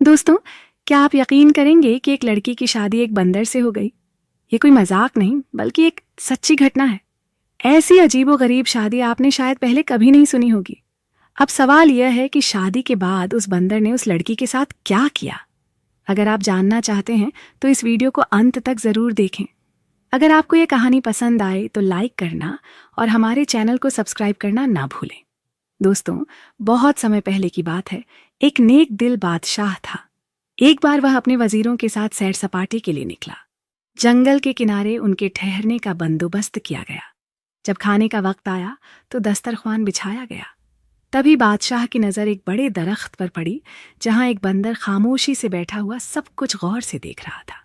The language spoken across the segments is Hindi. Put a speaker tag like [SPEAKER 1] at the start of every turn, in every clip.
[SPEAKER 1] दोस्तों, क्या आप यकीन करेंगे कि एक लड़की की शादी एक बंदर से हो गई। ये कोई मजाक नहीं बल्कि एक सच्ची घटना है। ऐसी अजीबोगरीब शादी आपने शायद पहले कभी नहीं सुनी होगी। अब सवाल यह है कि शादी के बाद उस बंदर ने उस लड़की के साथ क्या किया। अगर आप जानना चाहते हैं तो इस वीडियो को अंत तक जरूर देखें। अगर आपको ये कहानी पसंद आए तो लाइक करना और हमारे चैनल को सब्सक्राइब करना ना भूलें। दोस्तों, बहुत समय पहले की बात है। एक नेक दिल बादशाह था। एक बार वह अपने वजीरों के साथ सैर सपाटे के लिए निकला। जंगल के किनारे उनके ठहरने का बंदोबस्त किया गया। जब खाने का वक्त आया तो दस्तरख्वान बिछाया गया। तभी बादशाह की नजर एक बड़े दरख्त पर पड़ी, जहां एक बंदर खामोशी से बैठा हुआ सब कुछ गौर से देख रहा था।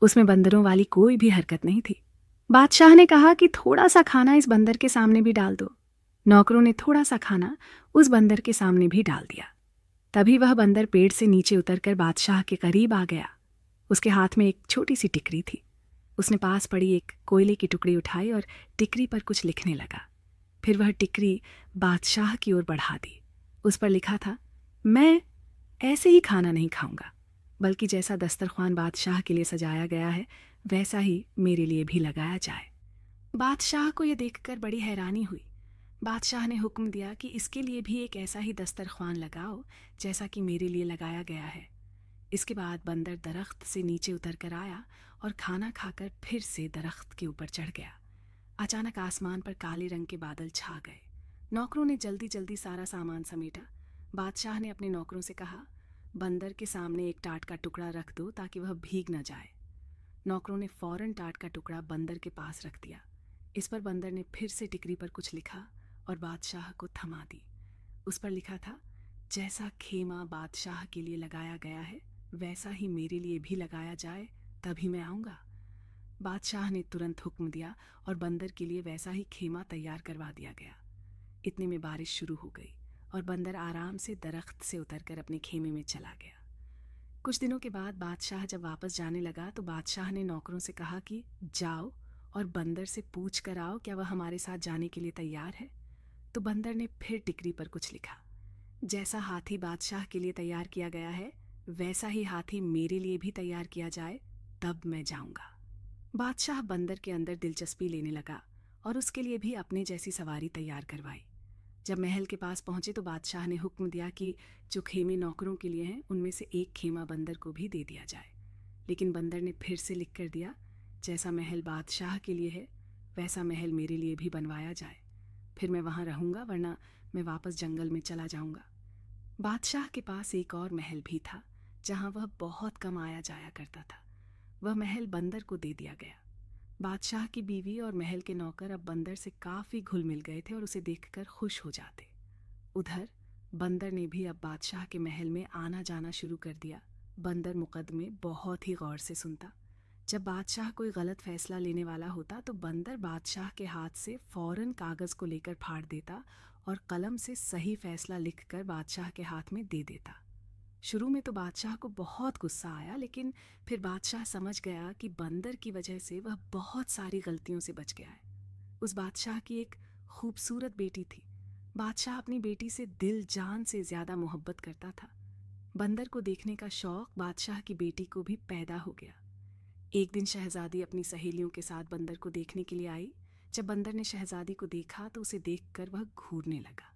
[SPEAKER 1] उसमें बंदरों वाली कोई भी हरकत नहीं थी। बादशाह ने कहा कि थोड़ा सा खाना इस बंदर के सामने भी डाल दो। नौकरों ने थोड़ा सा खाना उस बंदर के सामने भी डाल दिया। तभी वह बंदर पेड़ से नीचे उतरकर बादशाह के करीब आ गया। उसके हाथ में एक छोटी सी टिकरी थी। उसने पास पड़ी एक कोयले की टुकड़ी उठाई और टिकरी पर कुछ लिखने लगा। फिर वह टिकरी बादशाह की ओर बढ़ा दी। उस पर लिखा था, मैं ऐसे ही खाना नहीं खाऊंगा, बल्कि जैसा दस्तरख्वान बादशाह के लिए सजाया गया है वैसा ही मेरे लिए भी लगाया जाए। बादशाह को यह देखकर बड़ी हैरानी हुई। बादशाह ने हुक्म दिया कि इसके लिए भी एक ऐसा ही दस्तरख्वान लगाओ जैसा कि मेरे लिए लगाया गया है। इसके बाद बंदर दरख्त से नीचे उतर कर आया और खाना खाकर फिर से दरख्त के ऊपर चढ़ गया। अचानक आसमान पर काले रंग के बादल छा गए। नौकरों ने जल्दी जल्दी सारा सामान समेटा। बादशाह ने अपने नौकरों से कहा, बंदर के सामने एक टाट का टुकड़ा रख दो ताकि वह भीग न जाए। नौकरों ने फौरन टाट का टुकड़ा बंदर के पास रख दिया। इस पर बंदर ने फिर से टिकरी पर कुछ लिखा और बादशाह को थमा दी। उस पर लिखा था, जैसा खेमा बादशाह के लिए लगाया गया है वैसा ही मेरे लिए भी लगाया जाए, तभी मैं आऊँगा। बादशाह ने तुरंत हुक्म दिया और बंदर के लिए वैसा ही खेमा तैयार करवा दिया गया। इतने में बारिश शुरू हो गई और बंदर आराम से दरख्त से उतरकर अपने खेमे में चला गया। कुछ दिनों के बाद बादशाह जब वापस जाने लगा तो बादशाह ने नौकरों से कहा कि जाओ और बंदर से पूछ कर आओ क्या वह हमारे साथ जाने के लिए तैयार है। तो बंदर ने फिर टिकरी पर कुछ लिखा, जैसा हाथी बादशाह के लिए तैयार किया गया है वैसा ही हाथी मेरे लिए भी तैयार किया जाए, तब मैं जाऊंगा। बादशाह बंदर के अंदर दिलचस्पी लेने लगा और उसके लिए भी अपने जैसी सवारी तैयार करवाई। जब महल के पास पहुंचे तो बादशाह ने हुक्म दिया कि जो खेमे नौकरों के लिए हैं उनमें से एक खेमा बंदर को भी दे दिया जाए। लेकिन बंदर ने फिर से लिख कर दिया, जैसा महल बादशाह के लिए है वैसा महल मेरे लिए भी बनवाया जाए, फिर मैं वहाँ रहूँगा, वरना मैं वापस जंगल में चला जाऊँगा। बादशाह के पास एक और महल भी था जहाँ वह बहुत कम आया जाया करता था। वह महल बंदर को दे दिया गया। बादशाह की बीवी और महल के नौकर अब बंदर से काफ़ी घुल मिल गए थे और उसे देखकर खुश हो जाते। उधर बंदर ने भी अब बादशाह के महल में आना जाना शुरू कर दिया। बंदर मुकदमे बहुत ही गौर से सुनता। जब बादशाह कोई गलत फैसला लेने वाला होता तो बंदर बादशाह के हाथ से फौरन कागज़ को लेकर फाड़ देता और कलम से सही फैसला लिखकर बादशाह के हाथ में दे देता। शुरू में तो बादशाह को बहुत गुस्सा आया, लेकिन फिर बादशाह समझ गया कि बंदर की वजह से वह बहुत सारी गलतियों से बच गया है। उस बादशाह की एक खूबसूरत बेटी थी। बादशाह अपनी बेटी से दिल जान से ज़्यादा मोहब्बत करता था। बंदर को देखने का शौक बादशाह की बेटी को भी पैदा हो गया। एक दिन शहजादी अपनी सहेलियों के साथ बंदर को देखने के लिए आई। जब बंदर ने शहजादी को देखा तो उसे देखकर वह घूरने लगा।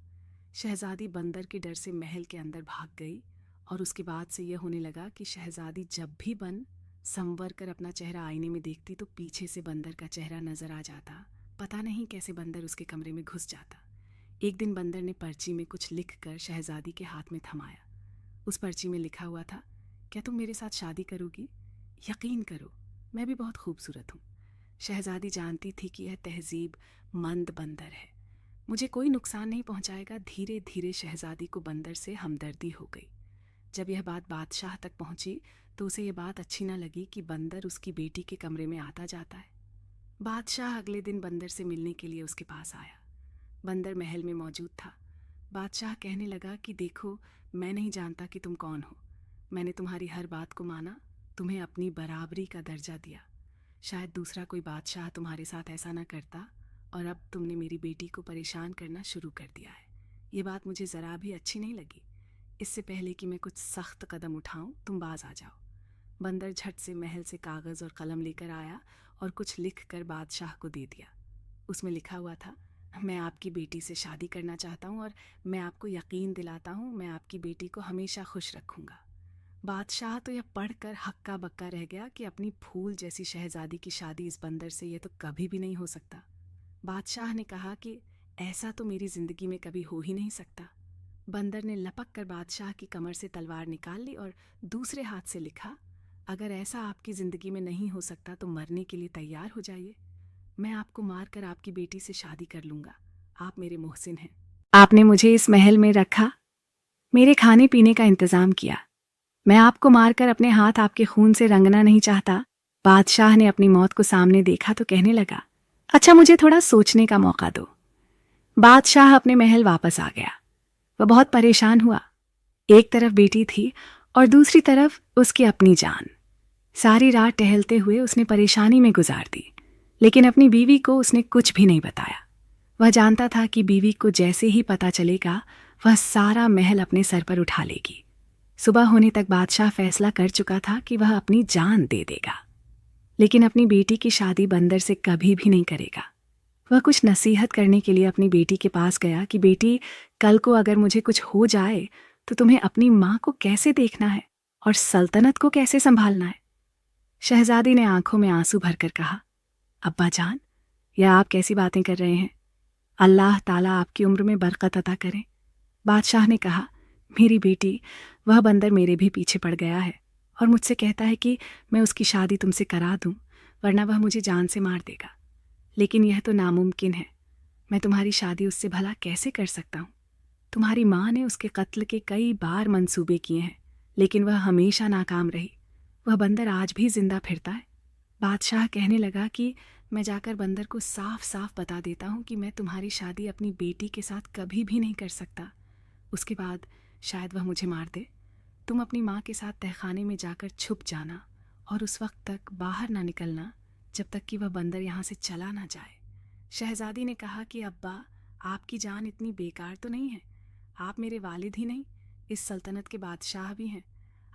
[SPEAKER 1] शहजादी बंदर के डर से महल के अंदर भाग गई और उसके बाद से यह होने लगा कि शहजादी जब भी संवर कर अपना चेहरा आईने में देखती तो पीछे से बंदर का चेहरा नजर आ जाता। पता नहीं कैसे बंदर उसके कमरे में घुस जाता। एक दिन बंदर ने पर्ची में कुछ लिखकर शहजादी के हाथ में थमाया। उस पर्ची में लिखा हुआ था, क्या तुम मेरे साथ शादी करोगी? यकीन करो, मैं भी बहुत खूबसूरत हूँ। शहजादी जानती थी कि यह तहजीब मंद बंदर है, मुझे कोई नुकसान नहीं पहुँचाएगा। धीरे धीरे शहजादी को बंदर से हमदर्दी हो गई। जब यह बात बादशाह तक पहुँची तो उसे यह बात अच्छी न लगी कि बंदर उसकी बेटी के कमरे में आता जाता है। बादशाह अगले दिन बंदर से मिलने के लिए उसके पास आया। बंदर महल में मौजूद था। बादशाह कहने लगा कि देखो, मैं नहीं जानता कि तुम कौन हो। मैंने तुम्हारी हर बात को माना, तुम्हें अपनी बराबरी का दर्जा दिया। शायद दूसरा कोई बादशाह तुम्हारे साथ ऐसा ना करता और अब तुमने मेरी बेटी को परेशान करना शुरू कर दिया है। ये बात मुझे ज़रा भी अच्छी नहीं लगी। इससे पहले कि मैं कुछ सख्त कदम उठाऊं, तुम बाज आ जाओ। बंदर झट से महल से कागज़ और कलम लेकर आया और कुछ लिख कर बादशाह को दे दिया। उसमें लिखा हुआ था, मैं आपकी बेटी से शादी करना चाहता हूँ और मैं आपको यकीन दिलाता हूँ मैं आपकी बेटी को हमेशा खुश रखूँगा। बादशाह तो यह पढ़कर हक्का बक्का रह गया कि अपनी फूल जैसी शहजादी की शादी इस बंदर से यह तो कभी भी नहीं हो सकता। बादशाह ने कहा कि ऐसा तो मेरी ज़िंदगी में कभी हो ही नहीं सकता। बंदर ने लपक कर बादशाह की कमर से तलवार निकाल ली और दूसरे हाथ से लिखा, अगर ऐसा आपकी ज़िंदगी में नहीं हो सकता तो मरने के लिए तैयार हो जाइए। मैं आपको मार कर आपकी बेटी से शादी कर लूँगा। आप मेरे मोहसिन हैं। आपने मुझे इस महल में रखा, मेरे खाने पीने का इंतज़ाम किया। मैं आपको मारकर अपने हाथ आपके खून से रंगना नहीं चाहता। बादशाह ने अपनी मौत को सामने देखा तो कहने लगा, अच्छा मुझे थोड़ा सोचने का मौका दो। बादशाह अपने महल वापस आ गया। वह बहुत परेशान हुआ। एक तरफ बेटी थी और दूसरी तरफ उसकी अपनी जान। सारी रात टहलते हुए उसने परेशानी में गुजार दी, लेकिन अपनी बीवी को उसने कुछ भी नहीं बताया। वह जानता था कि बीवी को जैसे ही पता चलेगा वह सारा महल अपने सर पर उठा लेगी। सुबह होने तक बादशाह फैसला कर चुका था कि वह अपनी जान दे देगा, लेकिन अपनी बेटी की शादी बंदर से कभी भी नहीं करेगा। वह कुछ नसीहत करने के लिए अपनी बेटी के पास गया कि बेटी, कल को अगर मुझे कुछ हो जाए तो तुम्हें अपनी माँ को कैसे देखना है और सल्तनत को कैसे संभालना है। शहजादी ने आंखों में आंसू भरकर कहा, अब्बा जान, यह आप कैसी बातें कर रहे हैं? अल्लाह ताला आपकी उम्र में बरकत अता करे। बादशाह ने कहा, मेरी बेटी, वह बंदर मेरे भी पीछे पड़ गया है और मुझसे कहता है कि मैं उसकी शादी तुमसे करा दूं, वरना वह मुझे जान से मार देगा। लेकिन यह तो नामुमकिन है। मैं तुम्हारी शादी उससे भला कैसे कर सकता हूँ? तुम्हारी माँ ने उसके कत्ल के कई बार मंसूबे किए हैं, लेकिन वह हमेशा नाकाम रही। वह बंदर आज भी जिंदा फिरता है। बादशाह कहने लगा कि मैं जाकर बंदर को साफ साफ बता देता हूँ कि मैं तुम्हारी शादी अपनी बेटी के साथ कभी भी नहीं कर सकता। उसके बाद शायद वह मुझे मार दे। तुम अपनी माँ के साथ तहखाने में जाकर छुप जाना और उस वक्त तक बाहर ना निकलना जब तक कि वह बंदर यहाँ से चला ना जाए। शहजादी ने कहा कि अब्बा, आपकी जान इतनी बेकार तो नहीं है। आप मेरे वालिद ही नहीं, इस सल्तनत के बादशाह भी हैं।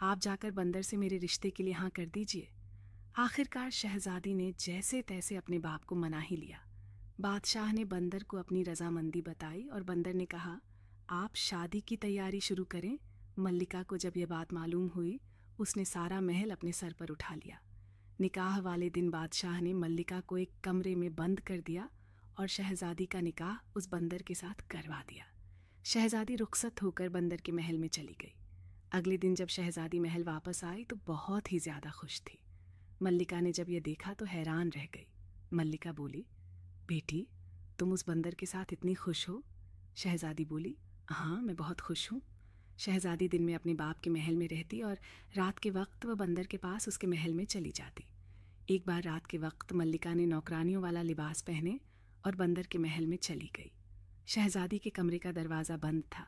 [SPEAKER 1] आप जाकर बंदर से मेरे रिश्ते के लिए हाँ कर दीजिए। आखिरकार शहजादी ने जैसे तैसे अपने बाप को मना ही लिया। बादशाह ने बंदर को अपनी रजामंदी बताई और बंदर ने कहा, आप शादी की तैयारी शुरू करें। मल्लिका को जब यह बात मालूम हुई, उसने सारा महल अपने सर पर उठा लिया। निकाह वाले दिन बादशाह ने मल्लिका को एक कमरे में बंद कर दिया और शहजादी का निकाह उस बंदर के साथ करवा दिया। शहजादी रुखसत होकर बंदर के महल में चली गई। अगले दिन जब शहजादी महल वापस आई तो बहुत ही ज़्यादा खुश थी। मल्लिका ने जब यह देखा तो हैरान रह गई। मल्लिका बोली, बेटी, तुम उस बंदर के साथ इतनी खुश हो? शहजादी बोली, हाँ, मैं बहुत खुश हूँ। शहजादी दिन में अपने बाप के महल में रहती और रात के वक्त वह बंदर के पास उसके महल में चली जाती। एक बार रात के वक्त मल्लिका ने नौकरानियों वाला लिबास पहने और बंदर के महल में चली गई। शहजादी के कमरे का दरवाज़ा बंद था।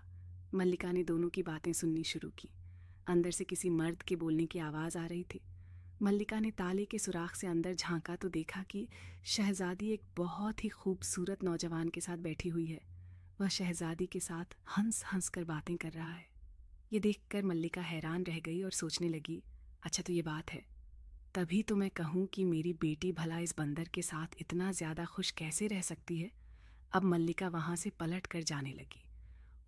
[SPEAKER 1] मल्लिका ने दोनों की बातें सुननी शुरू की। अंदर से किसी मर्द के बोलने की आवाज़ आ रही थी। मल्लिका ने ताले के सुराख से अंदर झांका तो देखा कि शहजादी एक बहुत ही खूबसूरत नौजवान के साथ बैठी हुई है। वह शहजादी के साथ हंस हंस कर बातें कर रहा है। ये देखकर मल्लिका हैरान रह गई और सोचने लगी, अच्छा तो ये बात है, तभी तो मैं कहूँ कि मेरी बेटी भला इस बंदर के साथ इतना ज़्यादा खुश कैसे रह सकती है। अब मल्लिका वहाँ से पलट कर जाने लगी।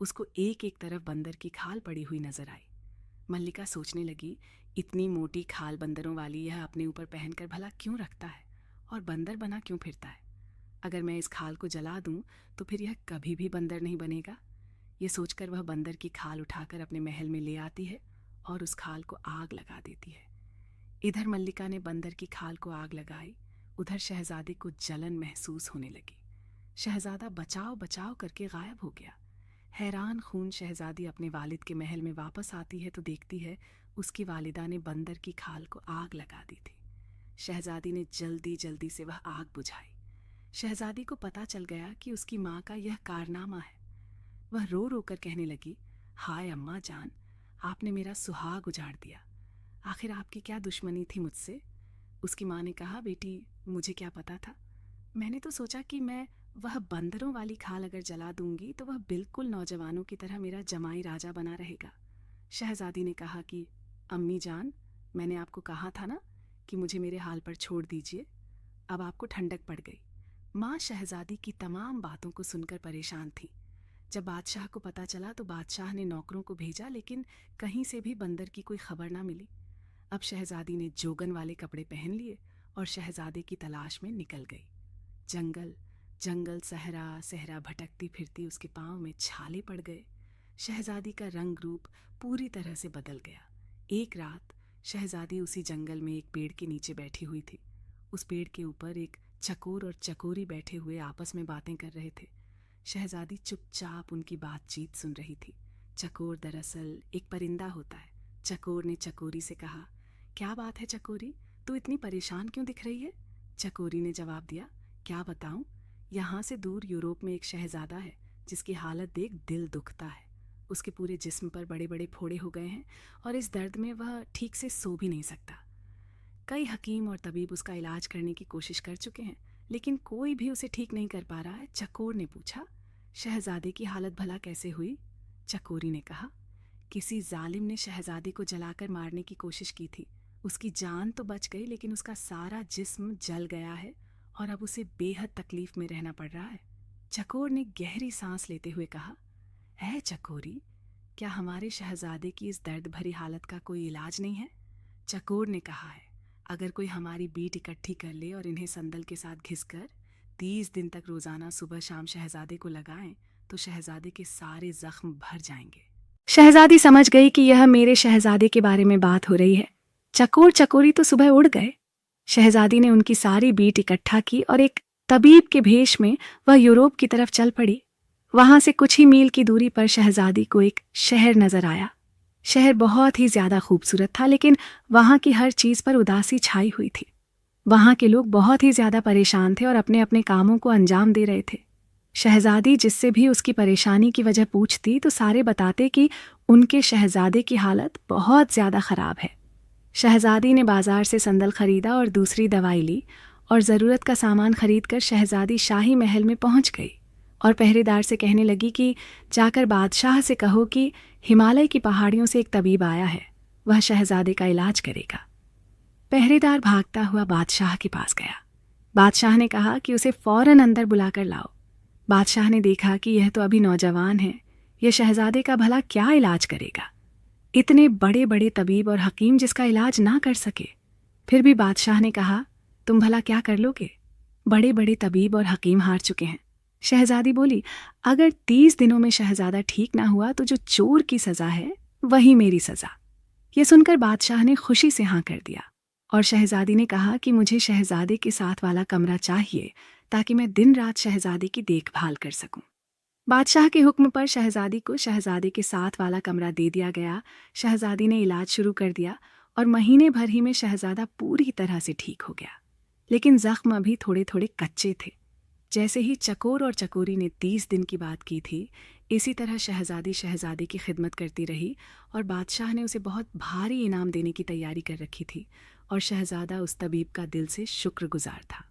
[SPEAKER 1] उसको एक एक तरफ बंदर की खाल पड़ी हुई नजर आई। मल्लिका सोचने लगी, इतनी मोटी खाल बंदरों वाली यह अपने ऊपर पहनकर भला क्यों रखता है और बंदर बना क्यों फिरता है? अगर मैं इस खाल को जला दूं तो फिर यह कभी भी बंदर नहीं बनेगा। ये सोचकर वह बंदर की खाल उठाकर अपने महल में ले आती है और उस खाल को आग लगा देती है। इधर मल्लिका ने बंदर की खाल को आग लगाई, उधर शहजादे को जलन महसूस होने लगी। शहजादा बचाव बचाव करके गायब हो गया। हैरान खून शहजादी अपने वालिद के महल में वापस आती है तो देखती है उसकी वालिदा ने बंदर की खाल को आग लगा दी थी। शहजादी ने जल्दी जल्दी से वह आग बुझाई। शहजादी को पता चल गया कि उसकी माँ का यह कारनामा है। वह रो रो कर कहने लगी, हाय अम्मा जान, आपने मेरा सुहाग उजाड़ दिया। आखिर आपकी क्या दुश्मनी थी मुझसे? उसकी माँ ने कहा, बेटी, मुझे क्या पता था। मैंने तो सोचा कि मैं वह बंदरों वाली खाल अगर जला दूंगी तो वह बिल्कुल नौजवानों की तरह मेरा जमाई राजा बना रहेगा। शहजादी ने कहा कि अम्मी जान, मैंने आपको कहा था ना कि मुझे मेरे हाल पर छोड़ दीजिए। अब आपको ठंडक पड़ गई। माँ शहजादी की तमाम बातों को सुनकर परेशान थी। जब बादशाह को पता चला तो बादशाह ने नौकरों को भेजा, लेकिन कहीं से भी बंदर की कोई खबर ना मिली। अब शहजादी ने जोगन वाले कपड़े पहन लिए और शहजादे की तलाश में निकल गई। जंगल जंगल, सहरा सहरा भटकती फिरती उसके पांव में छाले पड़ गए। शहजादी का रंग रूप पूरी तरह से बदल गया। एक रात शहजादी उसी जंगल में एक पेड़ के नीचे बैठी हुई थी। उस पेड़ के ऊपर एक चकोर और चकोरी बैठे हुए आपस में बातें कर रहे थे। शहजादी चुपचाप उनकी बातचीत सुन रही थी। चकोर दरअसल एक परिंदा होता है। चकोर ने चकोरी से कहा, क्या बात है चकोरी, तू इतनी परेशान क्यों दिख रही है? चकोरी ने जवाब दिया, क्या बताऊं, यहाँ से दूर यूरोप में एक शहजादा है जिसकी हालत देख दिल दुखता है। उसके पूरे जिस्म पर बड़े बड़े फोड़े हो गए हैं और इस दर्द में वह ठीक से सो भी नहीं सकता। कई हकीम और तबीब उसका इलाज करने की कोशिश कर चुके हैं, लेकिन कोई भी उसे ठीक नहीं कर पा रहा है। चकोर ने पूछा, शहजादे की हालत भला कैसे हुई? चकोरी ने कहा, किसी जालिम ने शहजादे को जलाकर मारने की कोशिश की थी। उसकी जान तो बच गई, लेकिन उसका सारा जिस्म जल गया है और अब उसे बेहद तकलीफ में रहना पड़ रहा है। चकोर ने गहरी सांस लेते हुए कहा, है चकोरी, क्या हमारे शहजादे की इस दर्द भरी हालत का कोई इलाज नहीं है? चकोर ने कहा है, अगर कोई हमारी बीट इकट्ठी कर ले और इन्हें संदल के साथ घिसकर 30 दिन तक रोजाना सुबह शाम शहजादे को लगाएं तो शहजादे के सारे जख्म भर जाएंगे। शहजादी समझ गई कि यह मेरे शहजादे के बारे में बात हो रही है। चकोर चकोरी तो सुबह उड़ गए। शहजादी ने उनकी सारी बीट इकट्ठा की और एक तबीब के भेष में वह यूरोप की तरफ चल पड़ी। वहां से कुछ ही मील की दूरी पर शहजादी को एक शहर नजर आया। शहर बहुत ही ज्यादा खूबसूरत था, लेकिन वहां की हर चीज पर उदासी छाई हुई थी। वहां के लोग बहुत ही ज्यादा परेशान थे और अपने अपने कामों को अंजाम दे रहे थे। शहजादी जिससे भी उसकी परेशानी की वजह पूछती तो सारे बताते कि उनके शहजादे की हालत बहुत ज्यादा खराब है। शहजादी ने बाजार से संदल खरीदा और दूसरी दवाई ली और ज़रूरत का सामान खरीदकर शहजादी शाही महल में पहुंच गई और पहरेदार से कहने लगी कि जाकर बादशाह से कहो कि हिमालय की पहाड़ियों से एक तबीब आया है, वह शहजादे का इलाज करेगा। पहरेदार भागता हुआ बादशाह के पास गया। बादशाह ने कहा कि उसे फौरन अंदर बुलाकर लाओ। बादशाह ने देखा कि यह तो अभी नौजवान है, यह शहजादे का भला क्या इलाज करेगा? इतने बड़े बड़े तबीब और हकीम जिसका इलाज ना कर सके। फिर भी बादशाह ने कहा, तुम भला क्या कर लोगे? बड़े बड़े तबीब और हकीम हार चुके हैं। शहजादी बोली, अगर 30 दिनों में शहजादा ठीक ना हुआ तो जो चोर की सजा है वही मेरी सजा। यह सुनकर बादशाह ने खुशी से हाँ कर दिया और शहजादी ने कहा कि मुझे शहजादे के साथ वाला कमरा चाहिए ताकि मैं दिन रात शहजादे की देखभाल कर सकूं। बादशाह के हुक्म पर शहजादी को शहजादे के साथ वाला कमरा दे दिया गया। शहजादी ने इलाज शुरू कर दिया और महीने भर ही में शहजादा पूरी तरह से ठीक हो गया, लेकिन जख्म अभी थोड़े थोड़े कच्चे थे। जैसे ही चकोर और चकोरी ने 30 दिन की बात की थी, इसी तरह शहजादी शहजादे की खिदमत करती रही और बादशाह ने उसे बहुत भारी इनाम देने की तैयारी कर रखी थी और शहजादा उस तबीब का दिल से शुक्रगुजार था।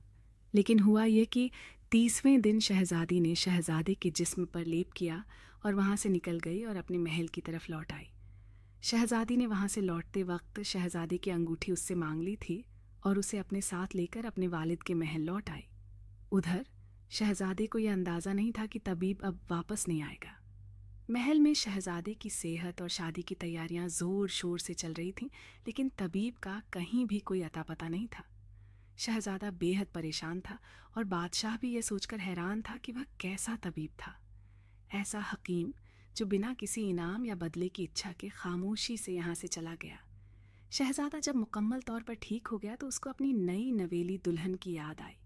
[SPEAKER 1] लेकिन हुआ यह कि 30वें दिन शहजादी ने शहजादे के जिस्म पर लेप किया और वहां से निकल गई और अपने महल की तरफ लौट आई। शहजादी ने वहां से लौटते वक्त शहजादी की अंगूठी उससे मांग ली थी और उसे अपने साथ लेकर अपने वालिद के महल लौट आई। उधर शहजादे को यह अंदाज़ा नहीं था कि तबीब अब वापस नहीं आएगा। महल में शहजादे की सेहत और शादी की तैयारियां जोर शोर से चल रही थीं, लेकिन तबीब का कहीं भी कोई अता पता नहीं था। शहजादा बेहद परेशान था और बादशाह भी यह सोचकर हैरान था कि वह कैसा तबीब था, ऐसा हकीम जो बिना किसी इनाम या बदले की इच्छा के खामोशी से यहाँ से चला गया। शहजादा जब मुकम्मल तौर पर ठीक हो गया तो उसको अपनी नई नवेली दुल्हन की याद आई।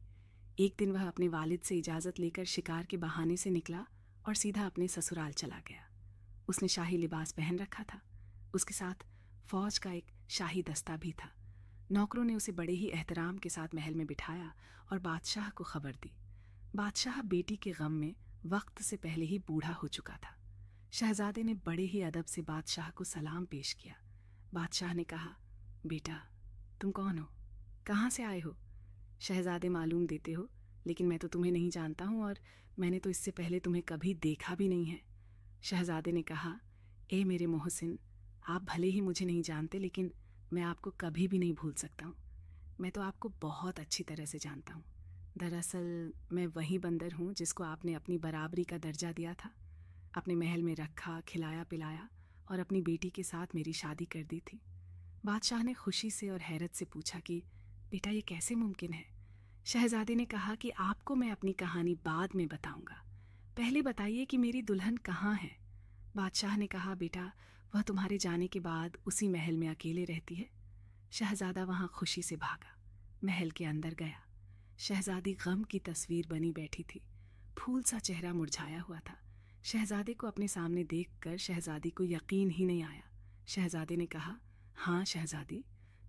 [SPEAKER 1] एक दिन वह अपने वालिद से इजाज़त लेकर शिकार के बहाने से निकला और सीधा अपने ससुराल चला गया। उसने शाही लिबास पहन रखा था। उसके साथ फौज का एक शाही दस्ता भी था। नौकरों ने उसे बड़े ही एहतराम के साथ महल में बिठाया और बादशाह को खबर दी। बादशाह बेटी के गम में वक्त से पहले ही बूढ़ा हो चुका था। शहजादे ने बड़े ही अदब से बादशाह को सलाम पेश किया। बादशाह ने कहा, बेटा तुम कौन हो, कहाँ से आए हो? शहजादे मालूम देते हो, लेकिन मैं तो तुम्हें नहीं जानता हूँ और मैंने तो इससे पहले तुम्हें कभी देखा भी नहीं है। शहजादे ने कहा, ए मेरे मोहसिन, आप भले ही मुझे नहीं जानते, लेकिन मैं आपको कभी भी नहीं भूल सकता हूँ। मैं तो आपको बहुत अच्छी तरह से जानता हूँ। दरअसल मैं वही बंदर हूँ जिसको आपने अपनी बराबरी का दर्जा दिया था, अपने महल में रखा, खिलाया पिलाया और अपनी बेटी के साथ मेरी शादी कर दी थी। बादशाह ने खुशी से और हैरत से पूछा कि बेटा, ये कैसे मुमकिन है? शहजादे ने कहा कि आपको मैं अपनी कहानी बाद में बताऊंगा, पहले बताइए कि मेरी दुल्हन कहाँ है। बादशाह ने कहा, बेटा, वह तुम्हारे जाने के बाद उसी महल में अकेले रहती है। शहजादा वहाँ खुशी से भागा, महल के अंदर गया। शहजादी गम की तस्वीर बनी बैठी थी, फूल सा चेहरा मुरझाया हुआ था। शहजादे को अपने सामने देखकर शहजादी को यकीन ही नहीं आया। शहजादे ने कहा, हाँ शहजादी,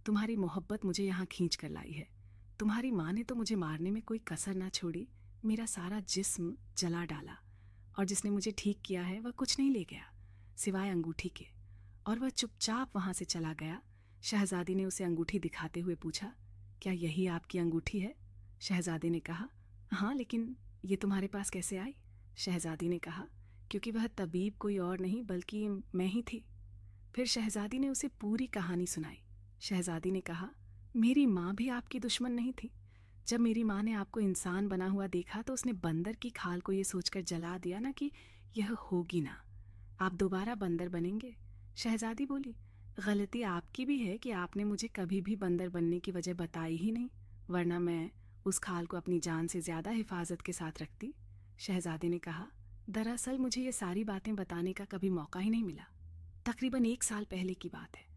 [SPEAKER 1] तुम्हारी मोहब्बत मुझे यहाँ खींच कर लाई है। तुम्हारी माँ ने तो मुझे मारने में कोई कसर ना छोड़ी, मेरा सारा जिस्म जला डाला, और जिसने मुझे ठीक किया है वह कुछ नहीं ले गया सिवाय अंगूठी के, और वह चुपचाप वहाँ से चला गया। शहजादी ने उसे अंगूठी दिखाते हुए पूछा, क्या यही आपकी अंगूठी है? शहजादे ने कहा, हाँ, लेकिन ये तुम्हारे पास कैसे आई? शहजादी ने कहा, क्योंकि वह तबीब कोई और नहीं बल्कि मैं ही थी। फिर शहजादी ने उसे पूरी कहानी सुनाई। शहजादी ने कहा, मेरी माँ भी आपकी दुश्मन नहीं थी। जब मेरी माँ ने आपको इंसान बना हुआ देखा तो उसने बंदर की खाल को ये सोचकर जला दिया ना कि यह होगी ना, आप दोबारा बंदर बनेंगे। शहजादी बोली, गलती आपकी भी है कि आपने मुझे कभी भी बंदर बनने की वजह बताई ही नहीं, वरना मैं उस खाल को अपनी जान से ज़्यादा हिफाजत के साथ रखती। शहजादी ने कहा, दरअसल मुझे ये सारी बातें बताने का कभी मौका ही नहीं मिला। तकरीबन 1 साल पहले की बात है।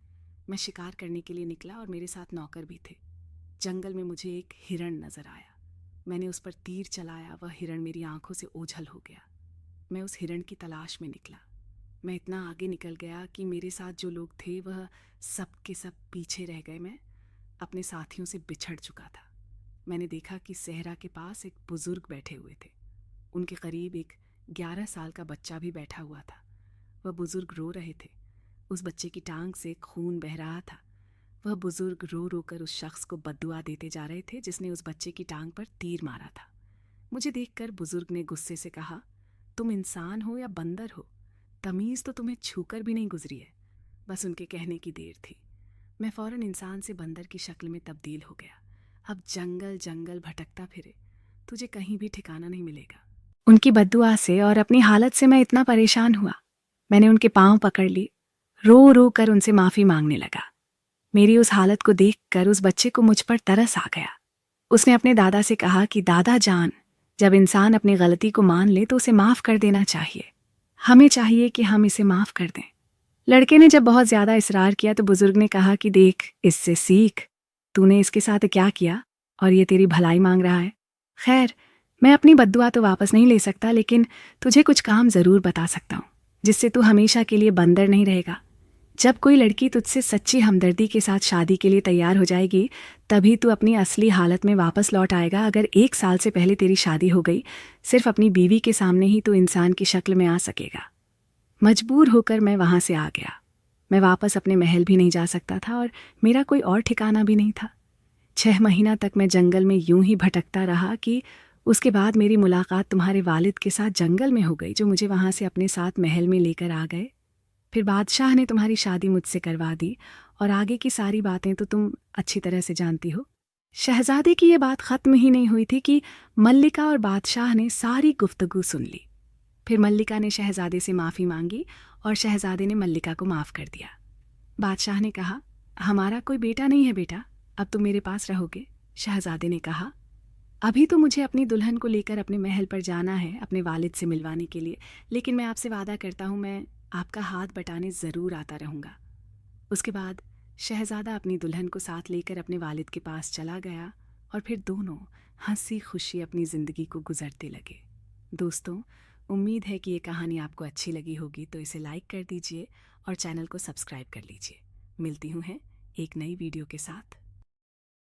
[SPEAKER 1] मैं शिकार करने के लिए निकला और मेरे साथ नौकर भी थे। जंगल में मुझे एक हिरण नजर आया। मैंने उस पर तीर चलाया, वह हिरण मेरी आंखों से ओझल हो गया। मैं उस हिरण की तलाश में निकला। मैं इतना आगे निकल गया कि मेरे साथ जो लोग थे वह सब के सब पीछे रह गए। मैं अपने साथियों से बिछड़ चुका था। मैंने देखा कि सहरा के पास एक बुजुर्ग बैठे हुए थे। उनके करीब एक 11 साल का बच्चा भी बैठा हुआ था। वह बुजुर्ग रो रहे थे। उस बच्चे की टांग से खून बह रहा था। वह बुजुर्ग रो रो कर उस शख्स को बद्दुआ देते जा रहे थे जिसने उस बच्चे की टांग पर तीर मारा था। मुझे देखकर बुजुर्ग ने गुस्से से कहा, तुम इंसान हो या बंदर हो, तमीज़ तो तुम्हें छूकर भी नहीं गुजरी है। बस उनके कहने की देर थी। मैं फौरन इंसान से बंदर की शक्ल में तब्दील हो गया। अब जंगल जंगल भटकता फिरे, तुझे कहीं भी ठिकाना नहीं मिलेगा। उनकी बद्दुआ से और अपनी हालत से मैं इतना परेशान हुआ, मैंने उनके पांव पकड़ ली, रो रो कर उनसे माफ़ी मांगने लगा। मेरी उस हालत को देखकर उस बच्चे को मुझ पर तरस आ गया। उसने अपने दादा से कहा कि दादा जान, जब इंसान अपनी गलती को मान ले तो उसे माफ़ कर देना चाहिए। हमें चाहिए कि हम इसे माफ़ कर दें। लड़के ने जब बहुत ज़्यादा इसरार किया तो बुजुर्ग ने कहा कि देख, इससे सीख, तूने इसके साथ क्या किया और ये तेरी भलाई मांग रहा है। खैर, मैं अपनी बद्दुआ तो वापस नहीं ले सकता, लेकिन तुझे कुछ काम ज़रूर बता सकता हूँ जिससे तू हमेशा के लिए बंदर नहीं रहेगा। जब कोई लड़की तुझसे सच्ची हमदर्दी के साथ शादी के लिए तैयार हो जाएगी, तभी तू अपनी असली हालत में वापस लौट आएगा। अगर 1 साल से पहले तेरी शादी हो गई, सिर्फ अपनी बीवी के सामने ही तू इंसान की शक्ल में आ सकेगा। मजबूर होकर मैं वहाँ से आ गया। मैं वापस अपने महल भी नहीं जा सकता था और मेरा कोई और ठिकाना भी नहीं था। 6 महीना तक मैं जंगल में यूं ही भटकता रहा कि उसके बाद मेरी मुलाकात तुम्हारे वालिद के साथ जंगल में हो गई, जो मुझे वहाँ से अपने साथ महल में लेकर आ गए। फिर बादशाह ने तुम्हारी शादी मुझसे करवा दी और आगे की सारी बातें तो तुम अच्छी तरह से जानती हो। शहजादे की ये बात ख़त्म ही नहीं हुई थी कि मल्लिका और बादशाह ने सारी गुफ्तगू सुन ली। फिर मल्लिका ने शहजादे से माफ़ी मांगी और शहजादे ने मल्लिका को माफ़ कर दिया। बादशाह ने कहा, हमारा कोई बेटा नहीं है बेटा, अब तुम मेरे पास रहोगे। शहजादे ने कहा, अभी तो मुझे अपनी दुल्हन को लेकर अपने महल पर जाना है अपने वालिद से मिलवाने के लिए, लेकिन मैं आपसे वादा करता हूँ मैं आपका हाथ बटाने ज़रूर आता रहूँगा। उसके बाद शहज़ादा अपनी दुल्हन को साथ लेकर अपने वालिद के पास चला गया और फिर दोनों हंसी खुशी अपनी ज़िंदगी को गुजरते लगे। दोस्तों, उम्मीद है कि ये कहानी आपको अच्छी लगी होगी, तो इसे लाइक कर दीजिए और चैनल को सब्सक्राइब कर लीजिए। मिलती हूँ एक नई वीडियो के साथ।